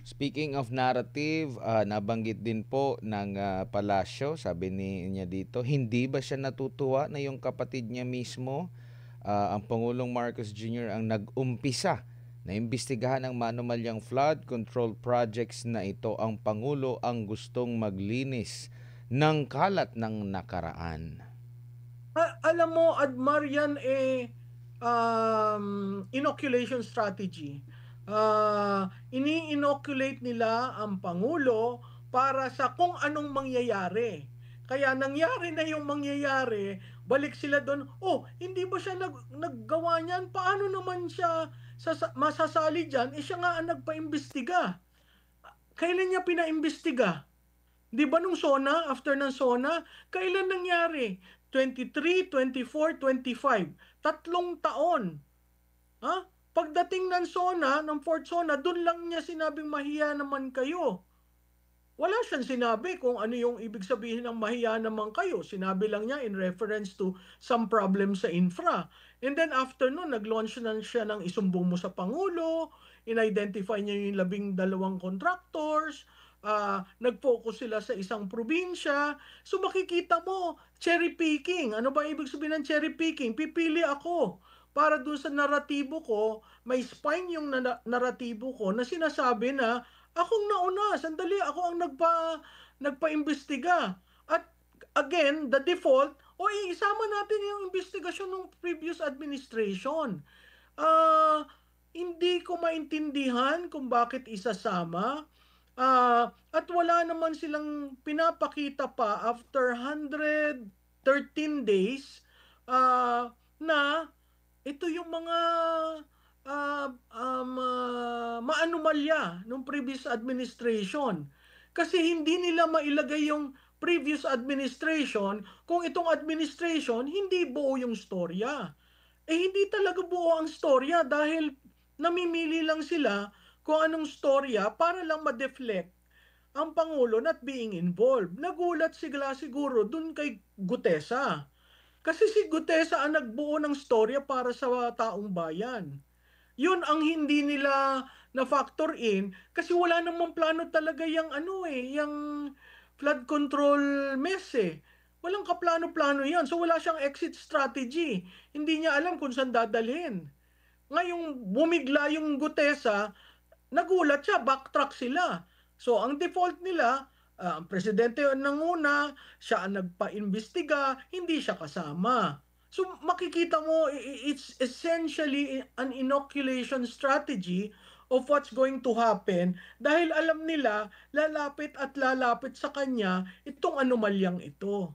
Speaking of narrative, nabanggit din po ng palasyo, sabi niya dito, hindi ba siya natutuwa na yung kapatid niya mismo, ang Pangulong Marcos Jr. ang nag-umpisa na imbestigahan ang manumalyang flood control projects na ito, ang Pangulo ang gustong maglinis ng kalat ng nakaraan. Alam mo, Admar, yan inoculation strategy. Ini-inoculate nila ang Pangulo para sa kung anong mangyayari. Kaya nangyari na yung mangyayari, balik sila doon, oh, hindi ba siya naggawa niyan? Paano naman siya masasali dyan? Eh siya nga ang nagpaimbestiga. Kailan niya pinaimbestiga? Di ba nung SONA, after ng SONA, kailan nangyari? 23, 24, 25. Tatlong taon. Ha? Pagdating ng SONA, ng fourth SONA, doon lang niya sinabing mahiya naman kayo. Wala siyang sinabi kung ano yung ibig sabihin ng mahiya naman kayo. Sinabi lang niya in reference to some problem sa infra. And then after nun, nag-launch na siya ng isumbong mo sa Pangulo, in-identify niya yung 12 contractors, nag-focus sila sa isang probinsya. So makikita mo, cherry picking. Ano ba ibig sabihin ng cherry picking? Pipili ako para dun sa naratibo ko, may spine yung naratibo ko na sinasabi na akong nauna, sandali, ako ang nagpa-imbestiga. At again, the default, o isama natin yung investigasyon ng previous administration. Hindi ko maintindihan kung bakit isasama. At wala naman silang pinapakita pa after 113 days na ito yung mga maanumalya ng previous administration. Kasi hindi nila mailagay yung previous administration kung itong administration hindi buo yung storya. Eh hindi talaga buo ang storya dahil namimili lang sila kung anong storya para lang ma-deflect ang Pangulo not being involved. Nagulat sila siguro dun kay Gutesa. Kasi si Gutesa ang nagbuo ng storya para sa taong bayan. Yun ang hindi nila na factor in kasi wala namang plano talaga yung ano yung flood control mess eh. Walang kaplano-plano yan. So wala siyang exit strategy. Hindi niya alam kung saan dadalhin. Ngayong bumigla yung Gutesa, nagulat siya, backtrack sila. So ang default nila, ang presidente ang nanguna, siya ang nagpa-imbestiga, hindi siya kasama. So makikita mo, it's essentially an inoculation strategy of what's going to happen dahil alam nila lalapit at lalapit sa kanya itong anomalyang ito.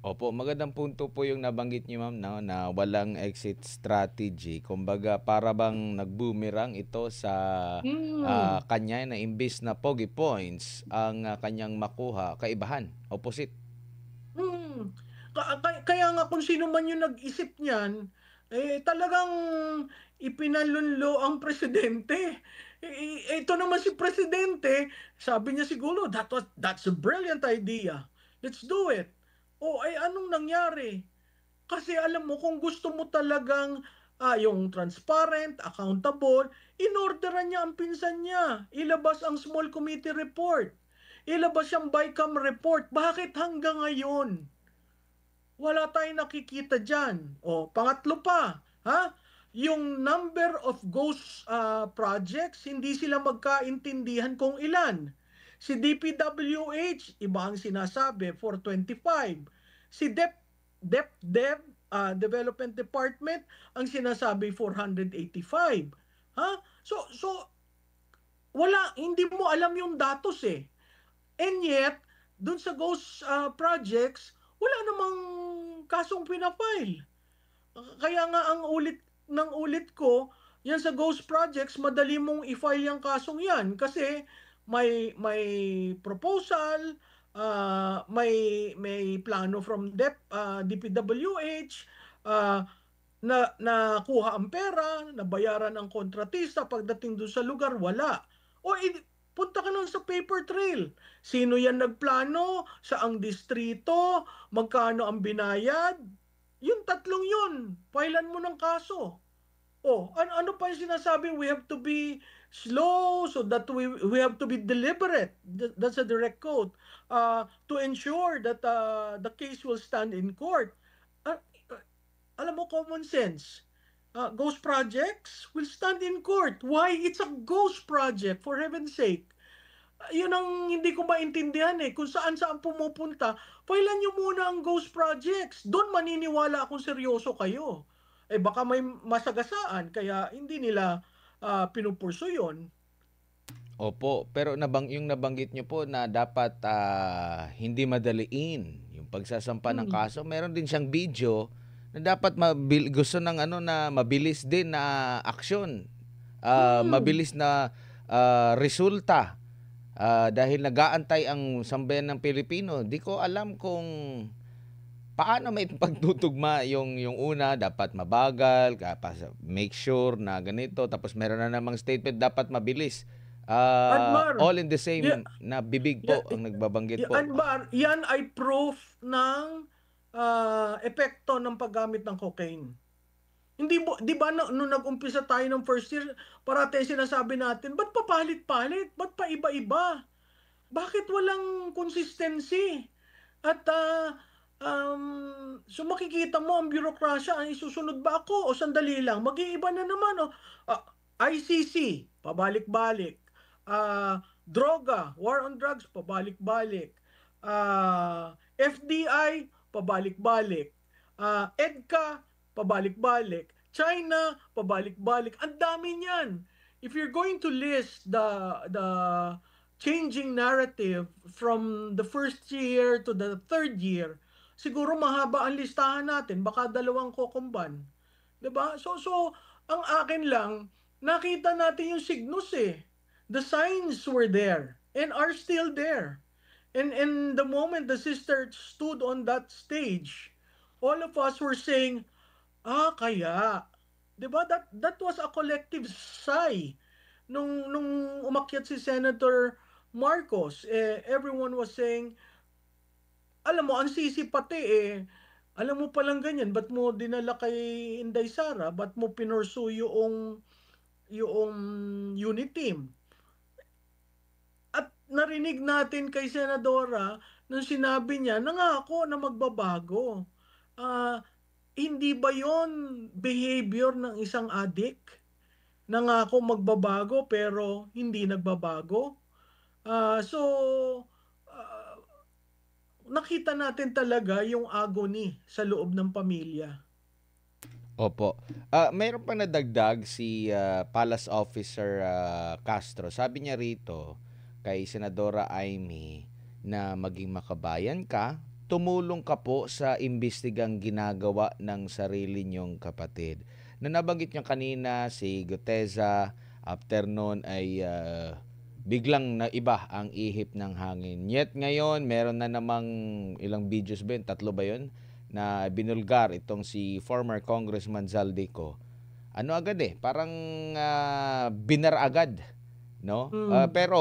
Opo, magandang punto po yung nabanggit niyo ma'am, no, na walang exit strategy. Kumbaga para bang nag-boomerang ito sa Hmm. kanya na imbis na pogi points ang kanyang makuha, kaibahan, opposite. Hmm. Kaya nga kung sino man yung nag-isip niyan, talagang ipinalunlo ang presidente. Ito naman si presidente, sabi niya siguro, that's a brilliant idea. Let's do it. O ay anong nangyari? Kasi alam mo, kung gusto mo talagang yung transparent, accountable, inorderan niya ang pinsan niya. Ilabas ang small committee report. Ilabas yung BICAM report. Bakit hanggang ngayon? Wala tayong nakikita dyan. O, pangatlo pa, ha? Yung number of ghost projects, hindi sila magkaintindihan kung ilan. Si DPWH, iba ang sinasabi, 425. Si DepDev, Development Department, ang sinasabi 485. Ha? So wala, hindi mo alam yung datos eh. And yet, dun sa ghost projects, wala namang kasong pinafile. Kaya nga ang ulit ng ulit ko, yan sa ghost projects, madali mong i-file yung kasong yan kasi may proposal, may plano from DPWH, nakuha ang pera, nabayaran ang kontratista, pagdating doon sa lugar, wala. O punta ka nun sa paper trail. Sino yan nagplano? Saang distrito? Magkano ang binayad? Yung tatlong yun, filean mo ng kaso. Oh, ano pa yung sinasabi? We have to be slow, so that we have to be deliberate. That's a direct quote. To ensure that the case will stand in court. Uh, uh, Alam mo, common sense. Ghost projects will stand in court. Why? It's a ghost project, for heaven's sake. Yun ang hindi ko maintindihan eh. Kung saan-saan pumupunta, pailan nyo muna ang ghost projects. Doon maniniwala akong seryoso kayo. Eh baka may masagasaan, kaya hindi nila pinupurso yun. Opo, pero yung nabanggit niyo po na dapat hindi madaliin yung pagsasampa ng Hmm. kaso. Meron din siyang video na dapat gusto ng ano na mabilis din na aksyon. Hmm. Mabilis na resulta. Dahil nag-aantay ang sambayan ng Pilipino. Di ko alam kung paano may pagtutugma yung una, dapat mabagal, make sure na ganito, tapos meron na namang statement, dapat mabilis. Admar, All in the ya, same na bibig ya, po ang nagbabanggit po. Admar, yan ay proof ng epekto ng paggamit ng cocaine. Hindi mo, di ba nung nag-umpisa tayo ng first year, parati sinasabi natin, ba't papalit-palit? Ba't pa iba-iba? Bakit walang consistency? At so makikita mo ang bureaucracia, ang isusunod ba ako? O sandali lang, mag-iiba na naman. O, ICC, pabalik-balik. Droga, war on drugs, pabalik-balik. FDI, pabalik-balik. EDCA, pabalik-balik. China, pabalik-balik. Ang dami niyan. If you're going to list the changing narrative from the first year to the third year, siguro mahaba ang listahan natin, baka dalawang kokomban. 'Di ba? So ang akin lang, nakita natin yung signals eh. The signs were there and are still there. And the moment the sister stood on that stage, all of us were saying, kaya. 'Di ba? That was a collective sigh nung umakyat si Senator Marcos. Everyone was saying, alam mo, ang sisi pati alam mo palang ganyan, ba't mo dinala kay Inday Sara? Ba't mo pinursu yung unit team? At narinig natin kay Senadora nung sinabi niya, nangako na magbabago. Hindi ba yon behavior ng isang addict? Nangako magbabago pero hindi nagbabago? So, ah, nakita natin talaga yung agony sa loob ng pamilya. Opo. Mayroon pang nadagdag si Palace Officer Castro. Sabi niya rito kay Senadora Amy na maging makabayan ka, tumulong ka po sa imbestigang ginagawa ng sarili niyong kapatid. Na nabanggit niyo kanina si Guteza, after noon ay biglang naiba ang ihip ng hangin. Yet ngayon, meron na namang ilang videos ba yun? 3 ba yun? Na binulgar itong si former Congressman Zaldico. Ano agad parang binar agad, no? Hmm. Pero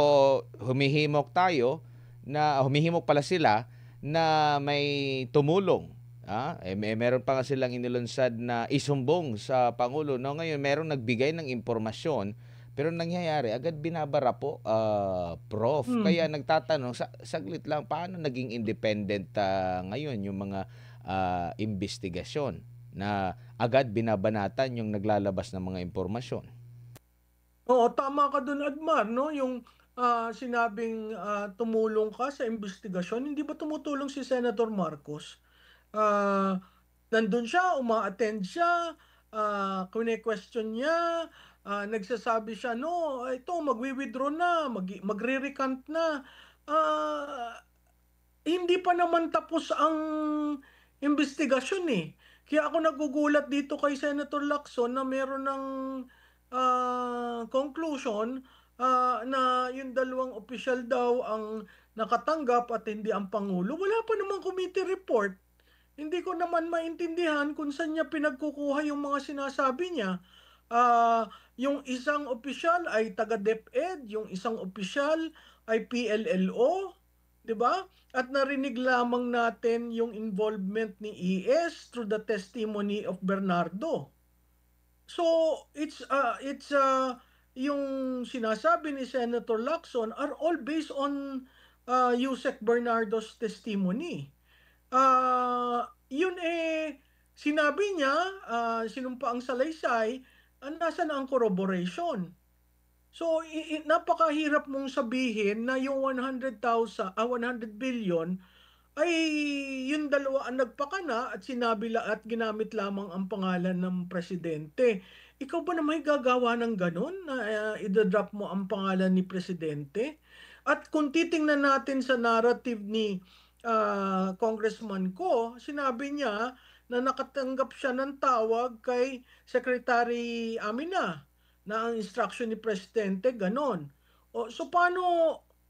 humihimok pala sila na may tumulong. Meron pa nga silang inilunsad na isumbong sa Pangulo. No? Ngayon, meron nagbigay ng impormasyon pero nangyayari, agad binabara po, Prof. Kaya Hmm. nagtatanong, saglit lang, paano naging independent ngayon yung mga investigasyon na agad binabanatan yung naglalabas ng mga impormasyon? Oo, tama ka dun, Admar, 'no, yung sinabing tumulong ka sa investigasyon. Hindi ba tumutulong si Senator Marcos? Ah, Nandun siya, uma-attend siya, kine-question niya, nagsasabi siya, "No, ito magwi-withdraw na, magre-recant na." Ah, Hindi pa naman tapos ang investigasyon, eh. Kaya ako nagugulat dito kay Senator Lacson na meron ng conclusion, na yung dalawang opisyal daw ang nakatanggap at hindi ang Pangulo. Wala pa namang committee report. Hindi ko naman maintindihan kung saan niya pinagkukuha yung mga sinasabi niya. Yung isang opisyal ay taga DepEd, yung isang opisyal ay PLLO, 'di ba? At narinig lamang natin yung involvement ni ES through the testimony of Bernardo. So it's yung sinasabi ni Senator Lacson are all based on Yusek Bernardo's testimony. Yun sinabi niya, sinumpa ang salaysay, nasa na ang corroboration. So, napakahirap mong sabihin na yung 100 billion ay yung dalawa ang nagpakana at sinabi at ginamit lamang ang pangalan ng presidente. Ikaw ba naman gagawa ng ganun na idadrop mo ang pangalan ni presidente? At kung titingnan natin sa narrative ni Congressman Ko, sinabi niya na nakatanggap siya ng tawag kay Secretary Amina na ang instruction ni presidente ganon. So paano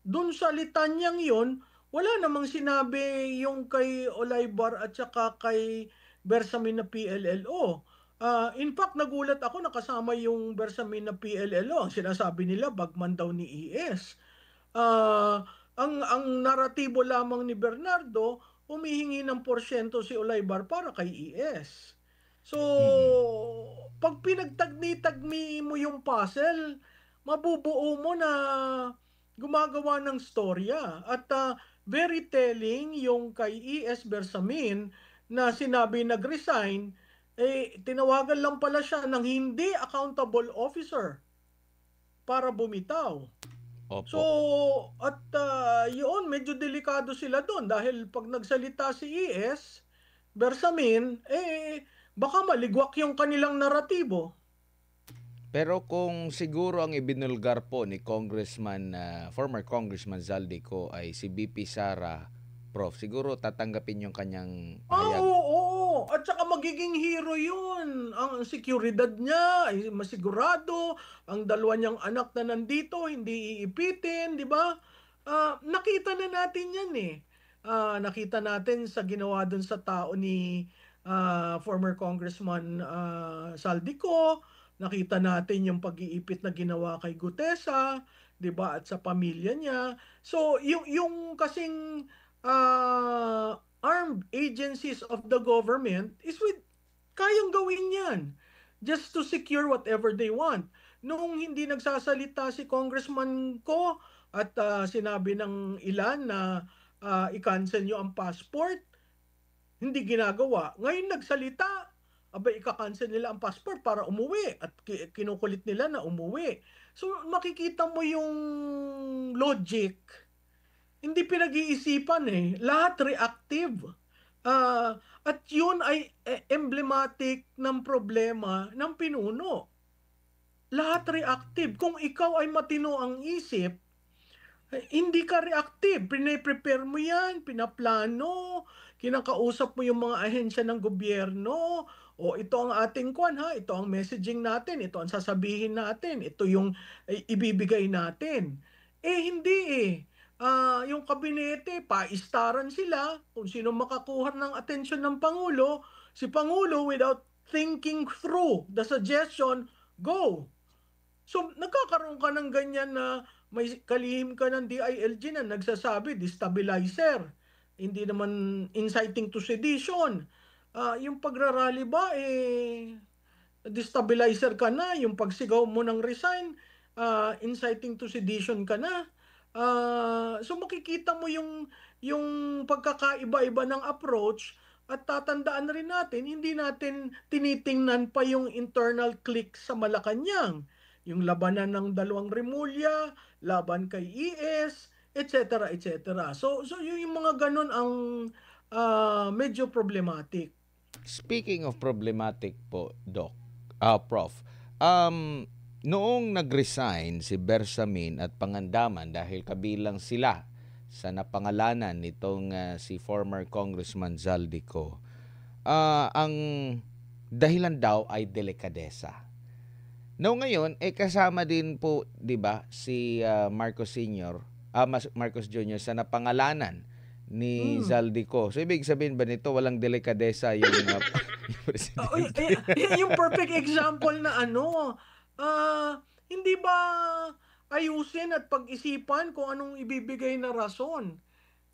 dun sa litanyang yon, wala namang sinabi yung kay Olaybar at saka kay Bersamin na PLLO. In fact, nagulat ako nakasama yung Bersamin na PLLO. Ang sinasabi nila, bagman daw ni ES. Ang naratibo lamang ni Bernardo, humihingi ng porsyento si Olaybar para kay ES. So, Mm. pag pinagtagni-tagni mo yung puzzle, mabubuo mo na gumagawa ng storya. At very telling yung kay ES Bersamin na sinabi nag-resign, tinawagan lang pala siya ng hindi accountable officer para bumitaw. So, Opo. at yun, medyo delikado sila doon dahil pag nagsalita si ES Bersamin, baka maligwak yung kanilang naratibo. Pero kung siguro ang ibinulgar po ni former Congressman Zaldico ay si BP Sara, Prof, siguro tatanggapin yung kanyang pahayag. Oo. At saka magiging hero yun. Ang seguridad niya ay masigurado. Ang dalawa niyang anak na nandito, hindi iipitin, di ba? Nakita na natin yan eh. Nakita natin sa ginawa dun sa tao ni former Congressman Saldico. Nakita natin yung pag-iipit na ginawa kay Gutesa, 'di ba? At sa pamilya niya. So, yung kasing armed agencies of the government kayang gawin 'yan just to secure whatever they want. Noong hindi nagsasalita si Congressman Ko at sinabi ng ilan na i-cancel nyo ang passport, hindi ginagawa. Ngayon nagsalita, abay ika-cancel nila ang passport para umuwi at kinukulit nila na umuwi. So makikita mo yung logic. Hindi pinag-iisipan Lahat reactive. At yun ay emblematic ng problema ng pinuno. Lahat reactive. Kung ikaw ay matino ang isip, hindi ka reactive. Pine-prepare mo yan, pinaplano, kinakausap mo yung mga ahensya ng gobyerno, o ito ang ating ito ang messaging natin, ito ang sasabihin natin, ito yung ibibigay natin. Hindi yung kabinete, paistaran sila kung sino makakuha ng atensyon ng Pangulo. Si Pangulo, without thinking through the suggestion, go. So, nagkakaroon ka ng ganyan na may kalihim ka ng DILG na nagsasabi, destabilizer. Hindi naman inciting to sedition. Yung pagrarally ba, destabilizer ka na. Yung pagsigaw mo ng resign, inciting to sedition ka na. So makikita mo yung pagkakaiba-iba ng approach at tatandaan rin natin, hindi natin tinitingnan pa yung internal click sa Malacanang. Yung labanan ng dalawang Rimulya, laban kay ES, etc. etc. So yung mga ganun ang medyo problematic. Speaking of problematic po, Doc, Prof, noong nag-resign si Bersamin at Pangandaman dahil kabilang sila sa napangalanan nitong si former Congressman Zaldico, ang dahilan daw ay delikadesa. No, ngayon kasama din po, 'di ba, si Marcos Sr., Marcos Jr. sa napangalanan ni Zaldico. So ibig sabihin ba nito walang delikadesa yung, yung presidente? Yung perfect example na hindi ba ayusin at pag-isipan kung anong ibibigay na rason?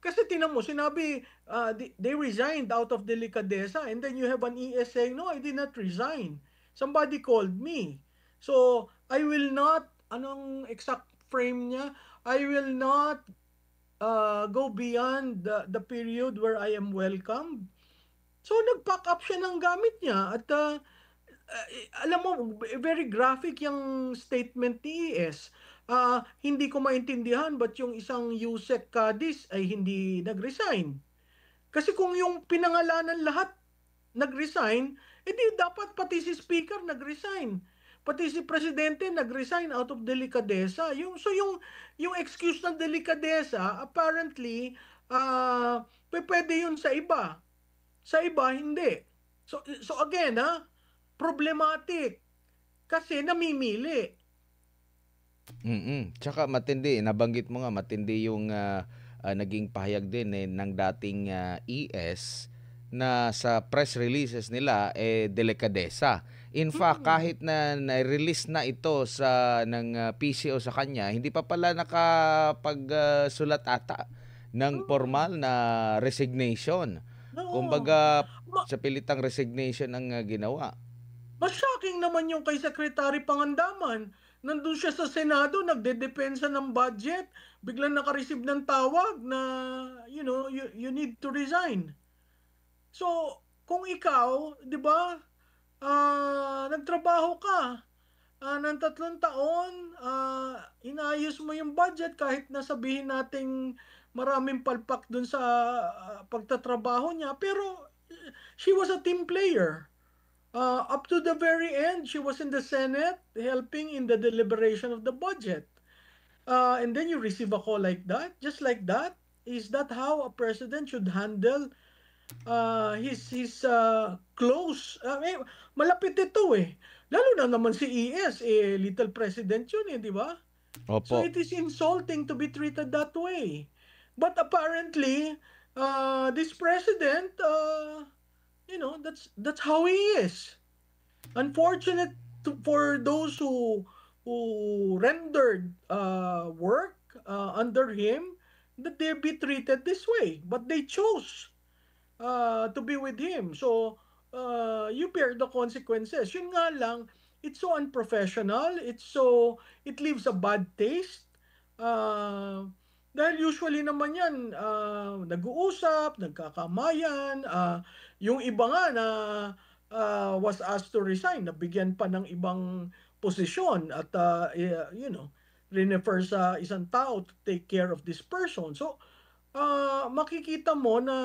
Kasi tinan mo, sinabi, they resigned out of delicadeza, and then you have an ES saying, no, I did not resign. Somebody called me. So, I will not anong exact frame niya? I will not go beyond the period where I am welcome. So nag-pack up siya ng gamit niya at alam mo, very graphic yung statement ni ES. Hindi ko maintindihan ba't yung isang Yusek Cadiz ay hindi nag-resign. Kasi kung yung pinangalanan lahat nag-resign, edi dapat pati si speaker nag-resign. Pati si presidente nag-resign out of delikadesa. Yung excuse ng delikadesa, apparently, pwede yun sa iba. Sa iba, hindi. So again, problematic. Kasi namimili. Tsaka matindi, nabanggit mo nga matindi yung naging pahayag din ng dating ES na sa press releases nila delikadesa. In fact, Mm. kahit na na-release na ito sa ng PCO sa kanya, hindi pa pala nakapagsulat ata ng Mm. formal na resignation. Oo. Kumbaga Ma sa pilitang resignation ang ginawa. Mas shocking naman yung kay Secretary Pangandaman. Nandun siya sa Senado, nagdedepensa ng budget, biglang naka-receive ng tawag na, you need to resign. So, kung ikaw, di ba, nagtrabaho ka ng 3 taon, inayos mo yung budget kahit na sabihin nating maraming palpak dun sa pagtatrabaho niya, pero she was a team player. Up to the very end, she was in the Senate helping in the deliberation of the budget. And then you receive a call like that, just like that. Is that how a president should handle his close? Malapit ito eh. Lalo na naman si ES, little president yun eh, di ba? So Opo. it is insulting to be treated that way. But apparently, this president, that's how he is. Unfortunate for those who rendered work under him, that they be treated this way, but they chose to be with him. So you bear the consequences. Yun nga lang, it's so unprofessional. It leaves a bad taste. Uh, dahil usually naman yan, nag-uusap, nagkakamayan. Yung iba nga na was asked to resign, nabigyan pa ng ibang posisyon at refer sa isang tao to take care of this person. So, makikita mo na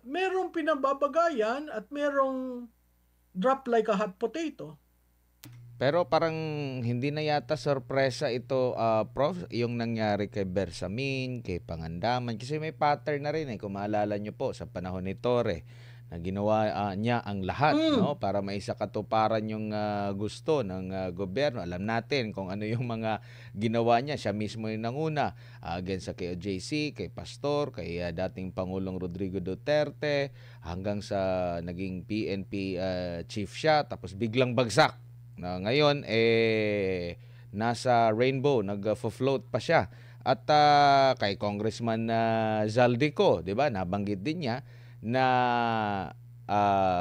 merong pinababagayan at merong drop like a hot potato. Pero parang hindi na yata sorpresa ito, Prof, yung nangyari kay Bersamin, kay Pangandaman. Kasi may pattern na rin kung maalala nyo po sa panahon ni Torre na ginawa niya ang lahat, Mm. no, para maisakatuparan yung gusto ng gobyerno. Alam natin kung ano yung mga ginawa niya. Siya mismo yung nanguna against sa kay OJC, kay Pastor, kay dating Pangulong Rodrigo Duterte, hanggang sa naging PNP chief siya, tapos biglang bagsak na ngayon nasa Rainbow, nag-float pa siya. At kay Congressman Zaldico, 'di ba? Nabanggit din niya na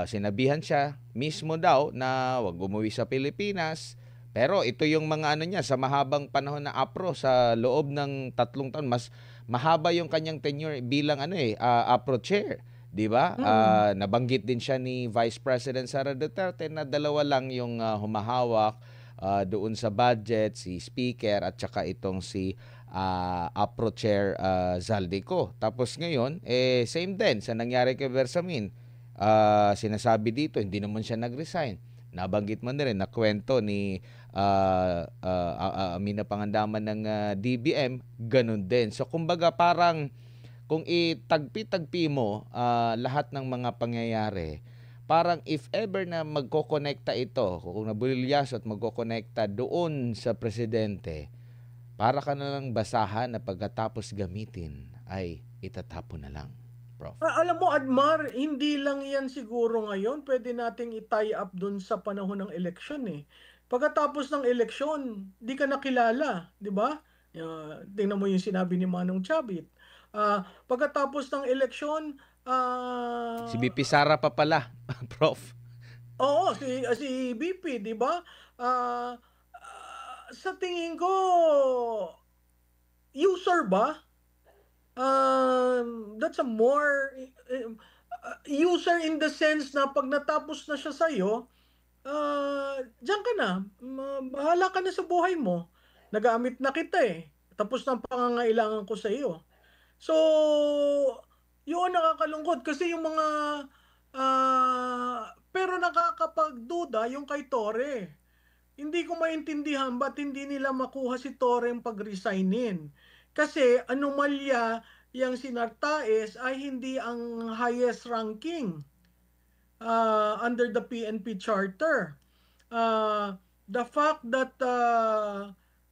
sinabihan siya mismo daw na wag umuwi sa Pilipinas. Pero ito yung mga ano niya sa mahabang panahon na APRO sa loob ng 3 taon, mas mahaba yung kanyang tenure bilang APRO chair. 'Di ba? Mm. Nabanggit din siya ni Vice President Sara Duterte na dalawa lang yung humahawak doon sa budget, si Speaker at saka itong si APRO Chair Zaldico. Tapos ngayon, same din sa nangyari kay Bersamin. Sinasabi dito, hindi naman siya nag-resign. Nabanggit mo na rin na kwento ni Amina Pangandaman ng DBM, ganun din. So kumbaga parang kung itagpi-tagpi mo lahat ng mga pangyayari, parang if ever na magkokonekta ito, kung nabulilyaso at magkokonekta doon sa presidente, para ka na lang basahan na pagkatapos gamitin ay itatapon na lang, Prof. Alam mo, Admar, hindi lang yan siguro ngayon. Pwede nating i-tie up dun sa panahon ng eleksyon eh. Pagkatapos ng eleksyon, di ka nakilala, di ba? Tingnan mo yung sinabi ni Manong Chavit. Pagkatapos ng eleksyon, Si BP Sara pa pala, Prof. oo, si BP, 'di ba? Ah, Sa tingin ko, user ba? That's a more user in the sense na 'pag natapos na siya sa'yo, diyan ka na, bahala ka na sa buhay mo. Nagamit na kita, eh, tapos na ang pangangailangan ko sa iyo. So, yun nakakalungkot kasi yung mga, pero nakakapagduda yung kay Torre. Hindi ko maintindihan ba't hindi nila makuha si Torreng pag-resignin. Kasi anomalya yang si Nartaes ay hindi ang highest ranking under the PNP charter. The fact that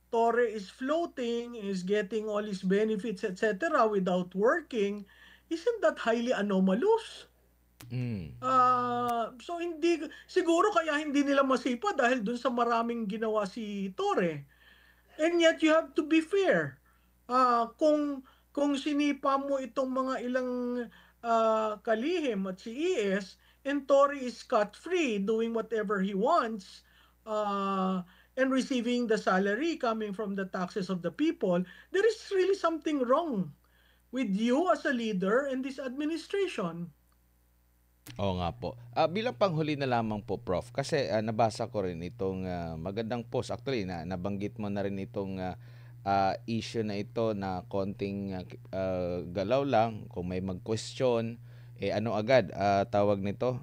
Torre is floating, is getting all his benefits, etc. without working, isn't that highly anomalous? Hmm. So hindi siguro kaya hindi nila masipa dahil dun sa maraming ginawa si Torre. And yet you have to be fair. Kung sinipa mo itong mga ilang kalihim at si ES, and Torre is scot-free doing whatever he wants, uh, and receiving the salary coming from the taxes of the people, there is really something wrong with you as a leader and this administration. Oo nga po. Bilang panghuli na lamang po, Prof, kasi nabasa ko rin itong magandang post. Actually, nabanggit mo na rin itong issue na ito na konting galaw lang. Kung may mag-question, ano agad, tawag nito,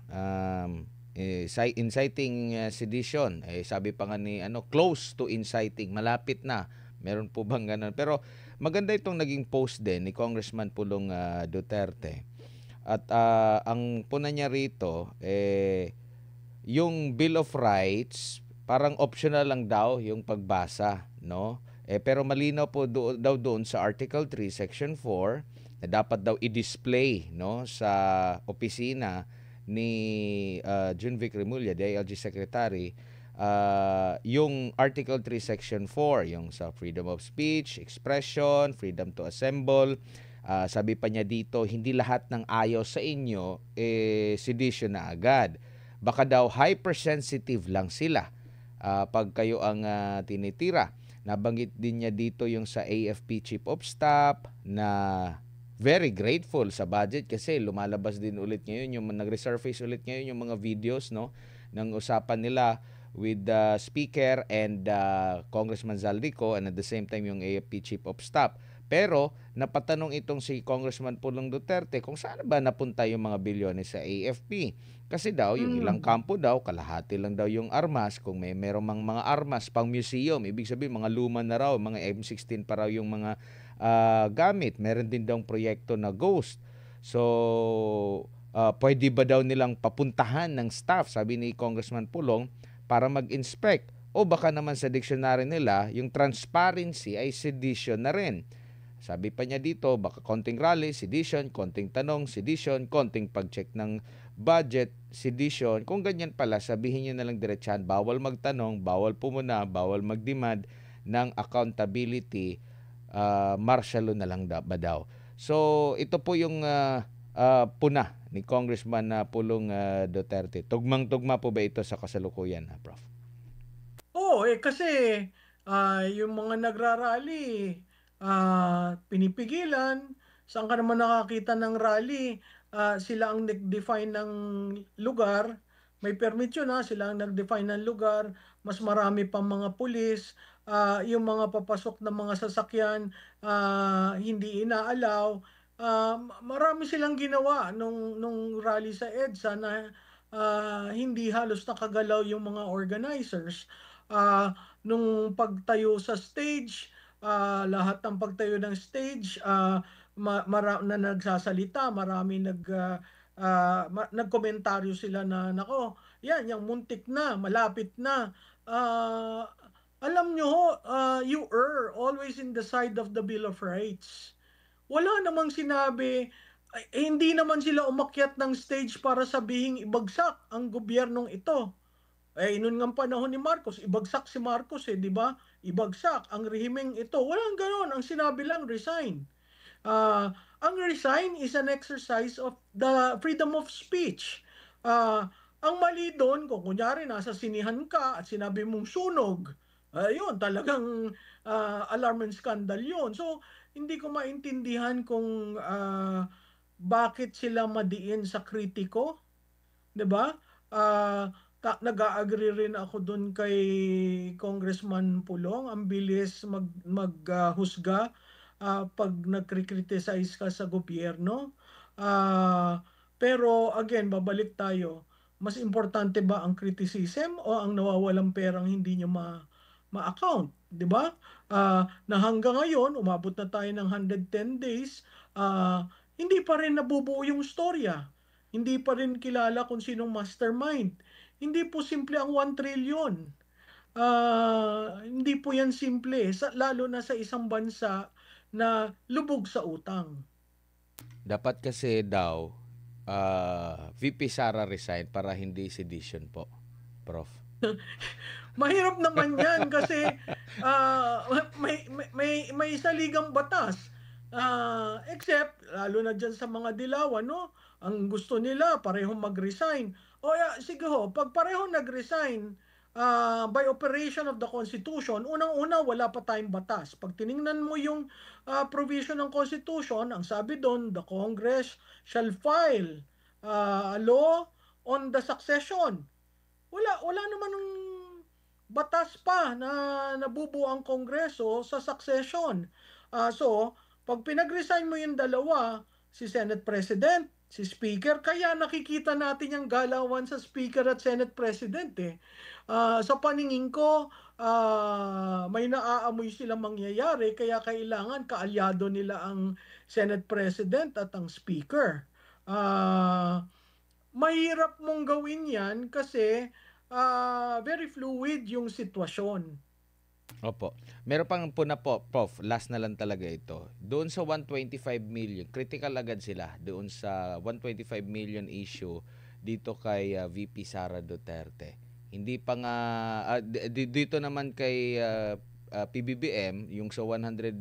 inciting sedition. Sabi pa nga ni, close to inciting, malapit na. Meron po bang ganun? Pero maganda itong naging post din ni Congressman Pulong Duterte. At ang puna niya rito, yung Bill of Rights, parang optional lang daw yung pagbasa, no? Pero malinaw po daw doon sa Article 3, Section 4, na dapat daw i-display, no, sa opisina ni Junvic Remulla, DILG Secretary, yung Article 3, Section 4, yung sa freedom of speech, expression, freedom to assemble. Sabi pa niya dito, hindi lahat ng ayaw sa inyo, sedition na agad. Baka daw hypersensitive lang sila pag kayo ang tinitira. Nabanggit din niya dito yung sa AFP Chief of Staff na very grateful sa budget kasi lumalabas din ulit ngayon yung nag-resurface ulit ngayon yung mga videos, no, ng usapan nila with the Speaker and Congressman Zaldico, and at the same time yung AFP Chief of Staff. Pero napatanong itong si Congressman Pulong Duterte kung saan ba napunta yung mga bilyones sa AFP. Kasi daw yung ilang kampo daw, kalahati lang daw yung armas. Kung merong mga armas pang museum, ibig sabihin mga luma na raw, mga M16 pa raw yung mga gamit. Meron din daw proyekto na Ghost. So, pwede ba daw nilang papuntahan ng staff, sabi ni Congressman Pulong, para mag-inspect? O baka naman sa dictionary nila, yung transparency ay sedition na rin. Sabi pa niya dito, baka konting rally, sedition, konting tanong, sedition, konting pag-check ng budget, sedition. Kung ganyan pala, sabihin niyo na lang diretsahan, bawal magtanong, bawal pumuna, bawal mag-demand ng accountability, martial law na lang ba daw. So, ito po yung puna ni Congressman Pulong Duterte. Tugmang-tugma po ba ito sa kasalukuyan, Prof? Oo, kasi yung mga nagrarally, pinipigilan. Saan ka naman nakakita ng rally? Sila ang nag-define ng lugar. May permit yun, sila ang nag-define ng lugar. Mas marami pang mga pulis. Yung mga papasok ng mga sasakyan, hindi inaalaw. Marami silang ginawa nung rally sa EDSA na hindi halos nakagalaw yung mga organizers. Nung pagtayo sa stage, lahat ng pagtayo ng stage, na nagsasalita, marami nagkomentaryo sila na, nako, yan, yung muntik na, malapit na. Alam nyo ho, you err always in the side of the Bill of Rights. Wala namang sinabi, hindi naman sila umakyat ng stage para sabihing ibagsak ang gobyernong ito. Noon ng panahon ni Marcos, ibagsak si Marcos, di ba? Ibagsak ang rehimeng ito. Walang ganon. Ang sinabi lang, resign. Ang resign is an exercise of the freedom of speech. Ang mali doon, kung kunyari nasa sinihan ka at sinabi mong sunog, Ayun talagang, alarm and scandal 'yun. So, hindi ko maintindihan kung, bakit sila madiin sa kritiko, 'di ba? Nag-a-agree rin ako dun kay Congressman Pulong, ang bilis husga, 'pag nagki-criticize ka sa gobyerno. Pero again, babalik tayo, mas importante ba ang criticism o ang nawawalang perang hindi niyo ma-account, 'di ba? Na hanggang ngayon umabot na tayo ng 110 days, hindi pa rin nabubuo yung storya. Hindi pa rin kilala kung sinong mastermind. Hindi po simple ang 1 trillion. Hindi po yan simple, lalo na sa isang bansa na lubog sa utang. Dapat kasi daw, VP Sara resign para hindi sedition po, Prof. Mahirap naman yan kasi may saligang batas. Except, lalo na dyan sa mga dilawan, no? Ang gusto nila, parehong mag-resign. O sige ho, pag parehong nag-resign, by operation of the Constitution, unang-una, wala pa tayong batas. Pag tiningnan mo yung provision ng Constitution, ang sabi doon, the Congress shall file a law on the succession. Wala naman ng batas pa na nabubuo ang Kongreso sa succession. So, pag pinag-resign mo yung dalawa, si Senate President, si Speaker, kaya nakikita natin yung galawan sa Speaker at Senate President eh. Sa paningin ko, may naaamoy silang mangyayari, kaya kailangan kaalyado nila ang Senate President at ang Speaker. Mahirap mong gawin yan kasi very fluid yung sitwasyon. Opo. Meron pang puna po, Prof, last na lang talaga ito. Doon sa 125 million, critical agad sila doon sa 125 million issue dito kay VP Sara Duterte. Hindi pa nga, dito naman kay PBBM, yung sa 100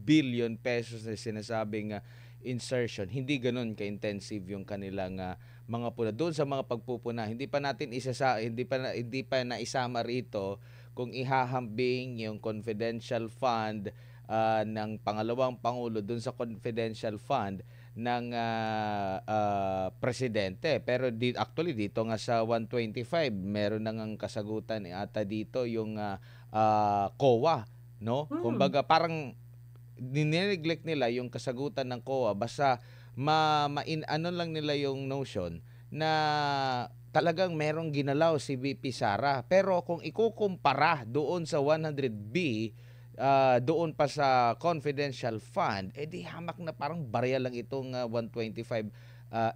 billion pesos na sinasabing insertion, hindi ganun ka-intensive yung kanilang mga puna. Doon sa mga pagpupuna, hindi pa naisama rito kung ihahambing yung confidential fund ng pangalawang pangulo dun sa confidential fund ng presidente. Pero actually dito nga sa 125 meron nang kasagutan ata dito yung COA, no? Hmm. Kumbaga parang nineglect nila yung kasagutan ng COA, basta ano lang nila yung notion na talagang merong ginalaw si VP Sara. Pero kung ikukumpara doon sa 100B, doon pa sa confidential fund, di hamak na parang barya lang itong 125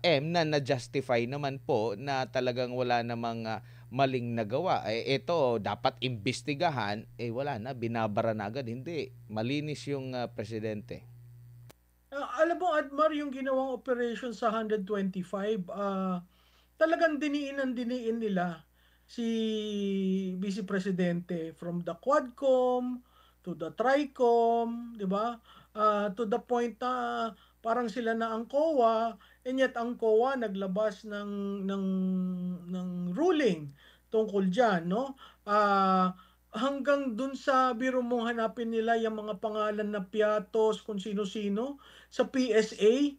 M na na-justify naman po na talagang wala namang maling nagawa. Ito, dapat imbestigahan, wala na, binabara na agad. Hindi, malinis yung presidente. Alam mo, Admar, yung ginawang operation sa 125, talagang diniin nila si Vice Presidente from the Quadcom to the Tricom, di ba? To the point na parang sila na ang COA, and yet ang COA naglabas ng ruling tungkol diyan, no? Hanggang dun sa biro mong hanapin nila yung mga pangalan na piatos kung sino-sino sa PSA,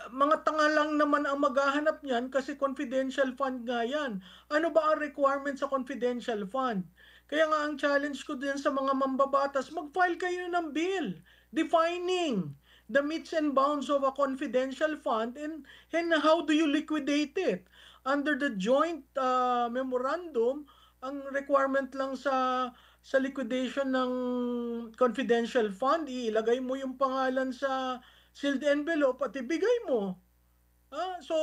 mga tanga lang naman ang maghahanap niyan kasi confidential fund nga yan. Ano ba ang requirement sa confidential fund? Kaya nga ang challenge ko din sa mga mambabatas, mag-file kayo ng bill defining the metes and bounds of a confidential fund, and how do you liquidate it? Under the joint memorandum, ang requirement lang sa liquidation ng confidential fund, ilagay mo yung pangalan sa sealed envelope at ibigay mo. So,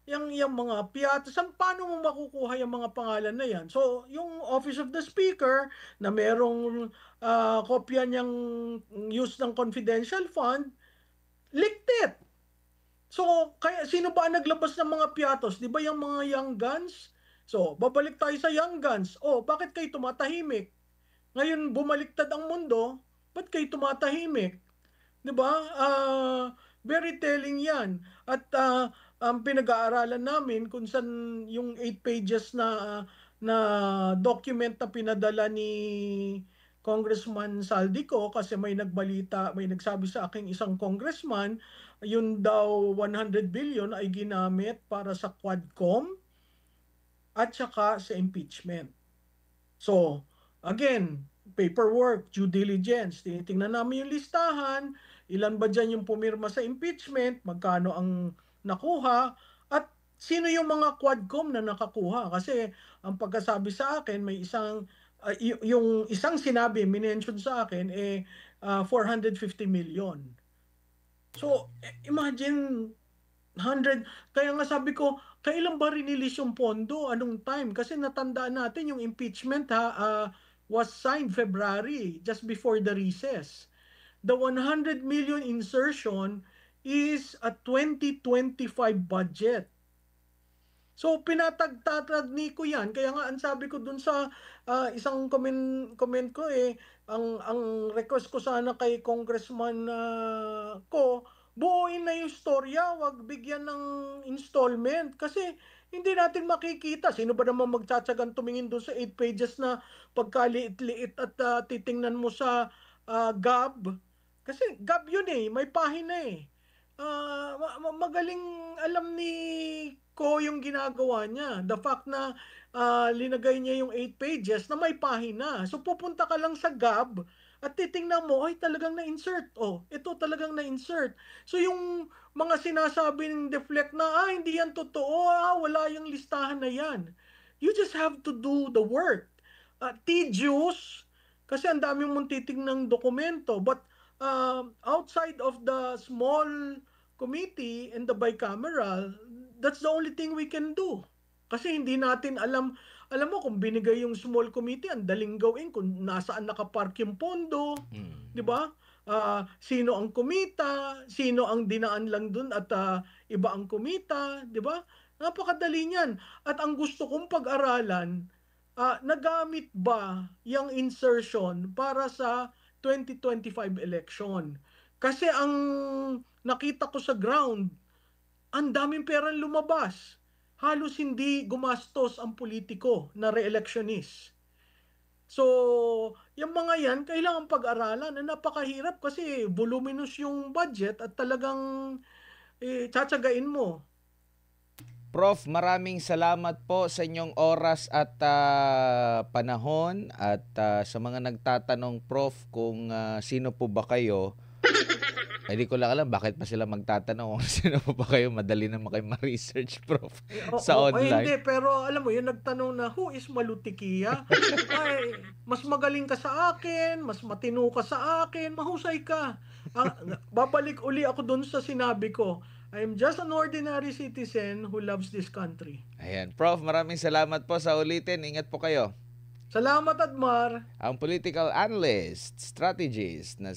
yung mga piat, paano mo makukuha yung mga pangalan na yan? So, yung Office of the Speaker na merong kopya niyang use ng confidential fund, leaked it. So, kaya sino ba ang naglabas ng mga piatos? Di ba yung mga young guns? So, babalik tayo sa young guns. Bakit kayo tumatahimik? Ngayon, bumaliktad ang mundo, ba't kayo tumatahimik? 'Di ba? Very telling 'yan. At ang pinag-aaralan namin kung saan yung 8 pages na document na pinadala ni Congressman Saldico kasi may nagbalita, may nagsabi sa akin isang congressman, yun daw 100 billion ay ginamit para sa Quadcom at saka sa impeachment. So, again, paperwork, due diligence, tinitingnan namin yung listahan, ilan ba dyan yung pumirma sa impeachment, magkano ang nakuha, at sino yung mga Quadcom na nakakuha. Kasi ang pagkasabi sa akin, may isang, yung isang sinabi, minention sa akin, 450 million. So, imagine 100, kaya nga sabi ko, kailan ba rinilis yung pondo? Anong time? Kasi natandaan natin yung impeachment was signed February, just before the recess. The 100 million insertion is a 2025 budget. So pinatagtatagni ko 'yan. Kaya nga ang sabi ko dun sa isang comment ko ang request ko sana kay congressman ko, buuin na yung storya, wag bigyan ng installment kasi hindi natin makikita sino ba naman magtsatsagang tumingin doon sa 8 pages na pagkaliit-liit at titingnan mo sa GAB. Kasi GAB yun may pahina magaling alam ni ko yung ginagawa niya. The fact na linagay niya yung 8 pages na may pahina. So pupunta ka lang sa GAB at titingnan mo, ay talagang na-insert. Oh, ito talagang na-insert. So yung mga sinasabi ng deflect na, hindi yan totoo, wala yung listahan na yan. You just have to do the work. Tedious, kasi ang dami mong titingnang dokumento. But outside of the small committee and the bicameral, that's the only thing we can do. Kasi hindi natin alam mo kung binigay yung small committee, ang daling gawin kung nasaan nakapark yung pondo, di ba? Sino ang kumita, sino ang dinaan lang dun at iba ang kumita, di ba? Napakadali niyan. At ang gusto kong pag-aralan, nagamit ba yung insertion para sa 2025 election? Kasi ang nakita ko sa ground, ang daming perang lumabas. Halos hindi gumastos ang politiko na re-electionist. So, yung mga yan, kailangan pag-aralan na napakahirap kasi voluminous yung budget at talagang tsatsagain mo. Prof, maraming salamat po sa inyong oras at panahon at sa mga nagtatanong, Prof, kung sino po ba kayo. Hindi ko lang alam bakit pa sila magtatanong kung sino po ba kayo. Madali naman kayo ma-research, Prof, sa online. Hindi, pero alam mo, yung nagtanong na, who is Malutikia? Ay, mas magaling ka sa akin, mas matino ka sa akin, mahusay ka. Babalik uli ako dun sa sinabi ko. I am just an ordinary citizen who loves this country. Ayan. Prof, maraming salamat po sa ulitin. Ingat po kayo. Salamat, Admar. Ang political analyst, strategist na